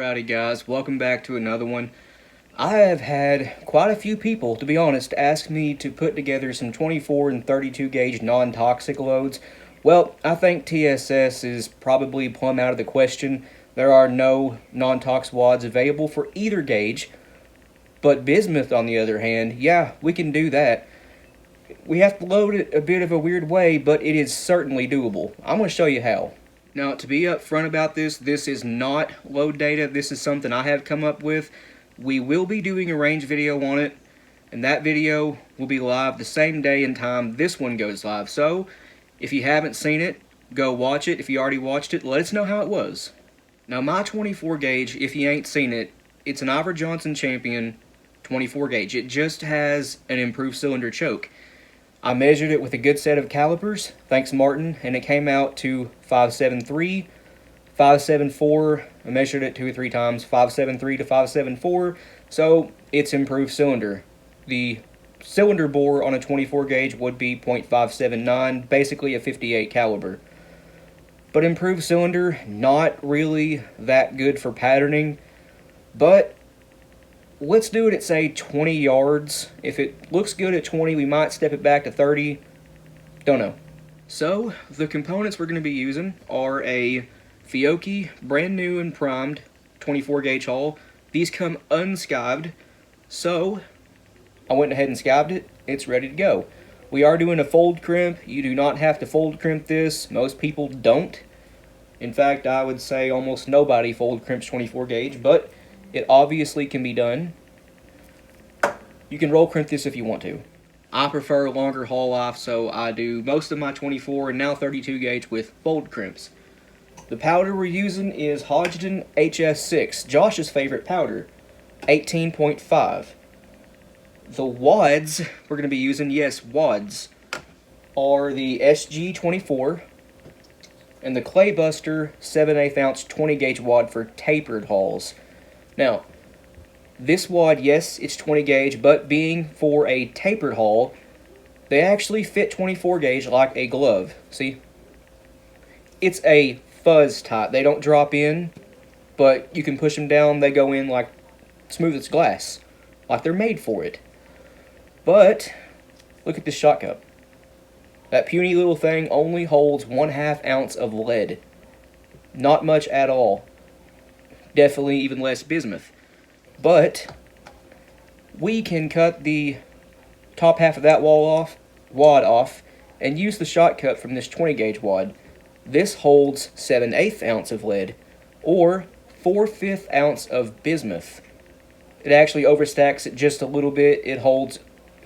Howdy guys, welcome back to another one. I have had quite a few people, to be honest, ask me to put together some 24 and 32 gauge non-toxic loads. Well, I think TSS is probably plumb out of the question. There are no non-tox wads available for either gauge. But Bismuth, on the other hand, yeah, we can do that. We have to load it a bit of a weird way, but it is certainly doable. I'm going to show you how. Now, to be upfront about this is not load data. This is something I have come up with. We will be doing a range video on it, and that video will be live the same day and time this one goes live. So, if you haven't seen it, go watch it. If you already watched it, let us know how it was. Now, my 24 gauge, if you ain't seen it, it's an Ivor Johnson Champion 24 gauge. It just has an improved cylinder choke. I measured it with a good set of calipers, thanks Martin, and it came out to 573, 574. I measured it 2 or 3 times, 573 to 574, so it's improved cylinder. The cylinder bore on a 24 gauge would be .579, basically a 58 caliber. But improved cylinder, not really that good for patterning, but let's do it at, say, 20 yards. If it looks good at 20, we might step it back to 30. Don't know. So, the components we're going to be using are a Fiocchi brand new and primed 24 gauge hull. These come unskived, so I went ahead and skived it. It's ready to go. We are doing a fold crimp. You do not have to fold crimp this. Most people don't. In fact, I would say almost nobody fold crimps 24 gauge, but it obviously can be done. You can roll crimp this if you want to. I prefer longer haul life, so I do most of my 24 and now 32 gauge with fold crimps. The powder we're using is Hodgdon HS6, Josh's favorite powder, 18.5. The wads we're going to be using, yes, wads, are the SG24 and the Claybuster 7/8 ounce 20 gauge wad for tapered hauls. Now, this wad, yes, it's 20 gauge, but being for a tapered haul, they actually fit 24 gauge like a glove. See? It's a fuzz type. They don't drop in, but you can push them down. They go in like smooth as glass, like they're made for it. But, look at this shot cup. That puny little thing only holds 1/2 ounce of lead. Not much at all. Definitely even less bismuth. But we can cut the top half of that wad off and use the shot cup from this 20 gauge wad. This holds 7/8 ounce of lead, or 4/5 ounce of bismuth. It actually overstacks it just a little bit. It holds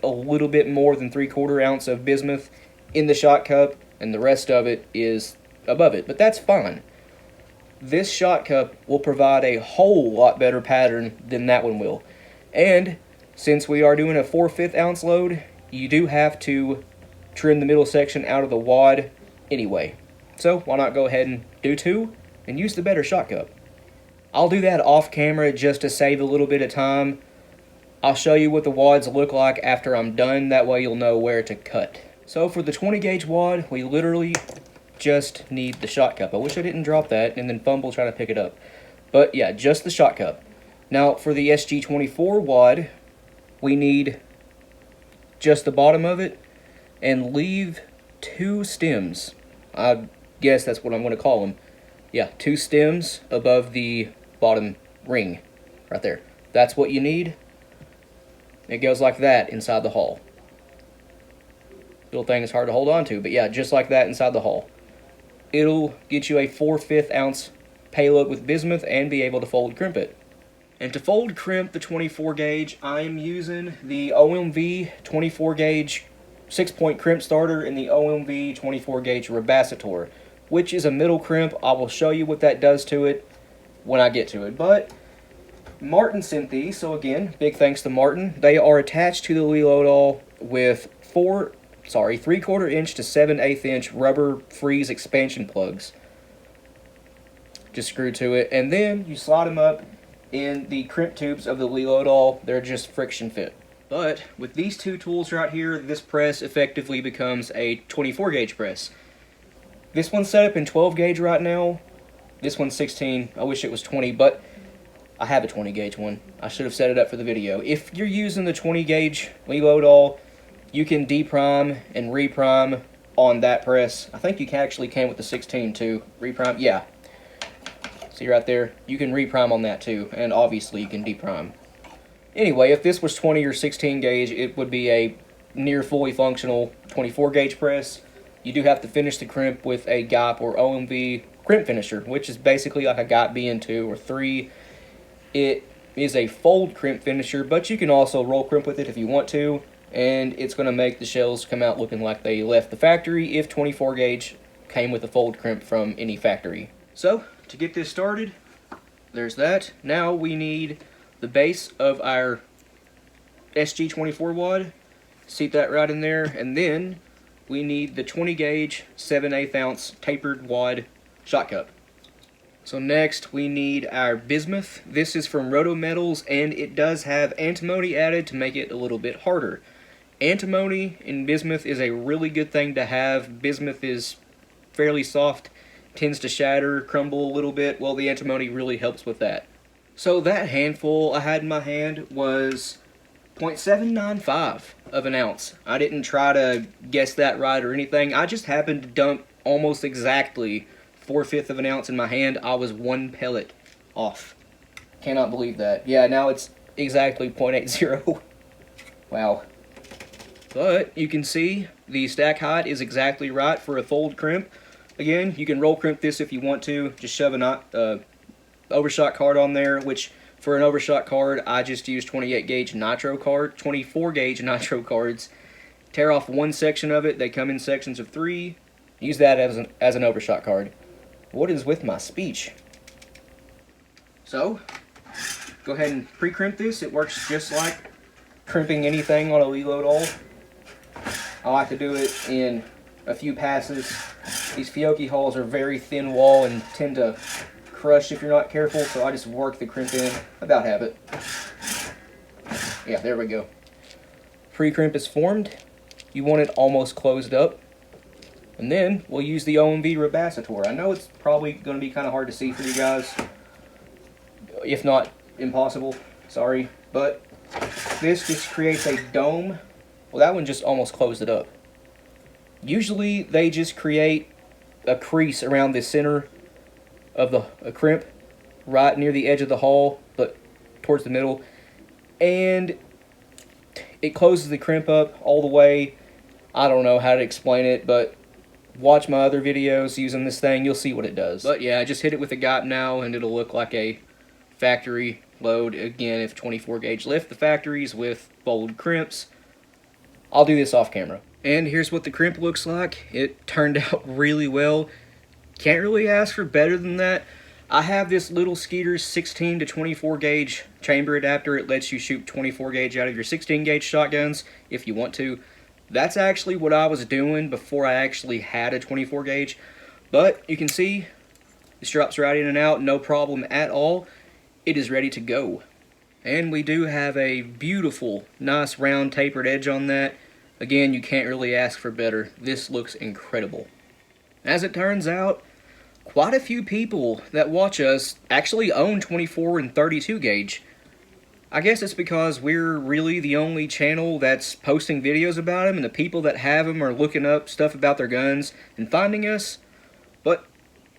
a little bit more than 3/4 ounce of bismuth in the shot cup, and the rest of it is above it, but that's fine. This shot cup will provide a whole lot better pattern than that one will. And since we are doing a 4/5 ounce load, you do have to trim the middle section out of the wad anyway. So why not go ahead and do 2 and use the better shot cup. I'll do that off camera just to save a little bit of time. I'll show you what the wads look like after I'm done, that way you'll know where to cut. So for the 20 gauge wad, we literally just need the shot cup. I wish I didn't drop that and then fumble trying to pick it up. But yeah, just the shot cup. Now for the SG24 wad, we need just the bottom of it and leave 2 stems. I guess that's what I'm going to call them. Yeah, 2 stems above the bottom ring right there. That's what you need. It goes like that inside the hull. Little thing is hard to hold on to, but yeah, just like that inside the hull. It'll get you a 4/5 ounce payload with bismuth and be able to fold crimp it. And to fold crimp the 24 gauge, I'm using the OMV 24 gauge 6-point crimp starter and the OMV 24 gauge Rebacitor, which is a middle crimp. I will show you what that does to it when I get to it. But Martin sent these, so again, big thanks to Martin. They are attached to the reload all with 3/4 inch to 7/8 inch rubber freeze expansion plugs. Just screw to it, and then you slide them up in the crimp tubes of the reload all. They're just friction fit. But with these 2 tools right here, this press effectively becomes a 24 gauge press. This one's set up in 12 gauge right now. This one's 16. I wish it was 20, but I have a 20 gauge one. I should have set it up for the video. If you're using the 20 gauge reload all, you can deprime and reprime on that press. I think you actually can with the 16 too. Reprime, yeah. See right there? You can reprime on that too, and obviously you can deprime. Anyway, if this was 20 or 16 gauge, it would be a near fully functional 24 gauge press. You do have to finish the crimp with a GOP or OMV crimp finisher, which is basically like a GOP BN2 or 3. It is a fold crimp finisher, but you can also roll crimp with it if you want to, and it's going to make the shells come out looking like they left the factory if 24 gauge came with a fold crimp from any factory. So, to get this started, there's that. Now we need the base of our SG 24 wad. Seat that right in there, and then we need the 20 gauge 7/8 ounce tapered wad shot cup. So next we need our bismuth. This is from Roto Metals, and it does have antimony added to make it a little bit harder. Antimony in bismuth is a really good thing to have. Bismuth is fairly soft, tends to shatter, crumble a little bit. Well, the antimony really helps with that. So that handful I had in my hand was 0.795 of an ounce. I didn't try to guess that right or anything. I just happened to dump almost exactly 4/5 of an ounce in my hand. I was one pellet off. Cannot believe that. Yeah, now it's exactly 0.80. Wow. But you can see the stack height is exactly right for a fold crimp. Again, you can roll crimp this if you want to. Just shove an overshot card on there, which for an overshot card, I just use 28 gauge nitro card, 24 gauge nitro cards. Tear off one section of it. They come in sections of 3. Use that as an overshot card. What is with my speech? So, go ahead and pre-crimp this. It works just like crimping anything on a reload all. I like to do it in a few passes. These Fiocchi hulls are very thin wall and tend to crush if you're not careful, so I just work the crimp in about habit. Yeah, there we go. Pre-crimp is formed. You want it almost closed up. And then we'll use the OMV Rebacitor. I know it's probably going to be kind of hard to see for you guys, if not impossible, sorry. But this just creates a dome. Well, that one just almost closed it up. Usually they just create a crease around the center of a crimp, right near the edge of the hull, but towards the middle. And it closes the crimp up all the way. I don't know how to explain it, but watch my other videos using this thing, you'll see what it does. But yeah, just hit it with a GOP now and it'll look like a factory load. Again, if 24 gauge left the factories with fold crimps. I'll do this off camera. And here's what the crimp looks like. It turned out really well. Can't really ask for better than that. I have this little Skeeter's 16 to 24 gauge chamber adapter. It lets you shoot 24 gauge out of your 16 gauge shotguns if you want to. That's actually what I was doing before I actually had a 24 gauge. But you can see this drops right in and out, no problem at all. It is ready to go. And we do have a beautiful, nice round tapered edge on that. Again, you can't really ask for better. This looks incredible. As it turns out, quite a few people that watch us actually own 24 and 32 gauge. I guess it's because we're really the only channel that's posting videos about them, and the people that have them are looking up stuff about their guns and finding us. But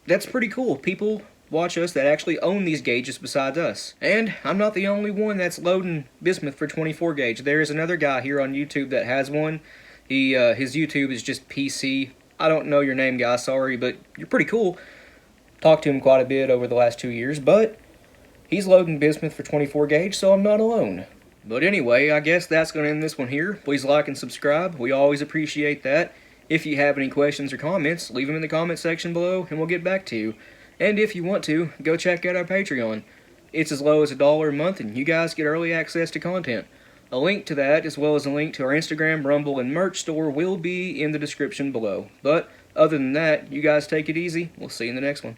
that's pretty cool. People watch us that actually own these gauges besides us. And I'm not the only one that's loading bismuth for 24 gauge. There is another guy here on YouTube that has one. His YouTube is just PC. I don't know your name, guy, sorry, but you're pretty cool. Talked to him quite a bit over the last 2 years, but he's loading bismuth for 24 gauge, so I'm not alone. But anyway, I guess that's going to end this one here. Please like and subscribe. We always appreciate that. If you have any questions or comments, leave them in the comment section below, and we'll get back to you. And if you want to, go check out our Patreon. It's as low as $1 a month, and you guys get early access to content. A link to that, as well as a link to our Instagram, Rumble, and merch store will be in the description below. But other than that, you guys take it easy. We'll see you in the next one.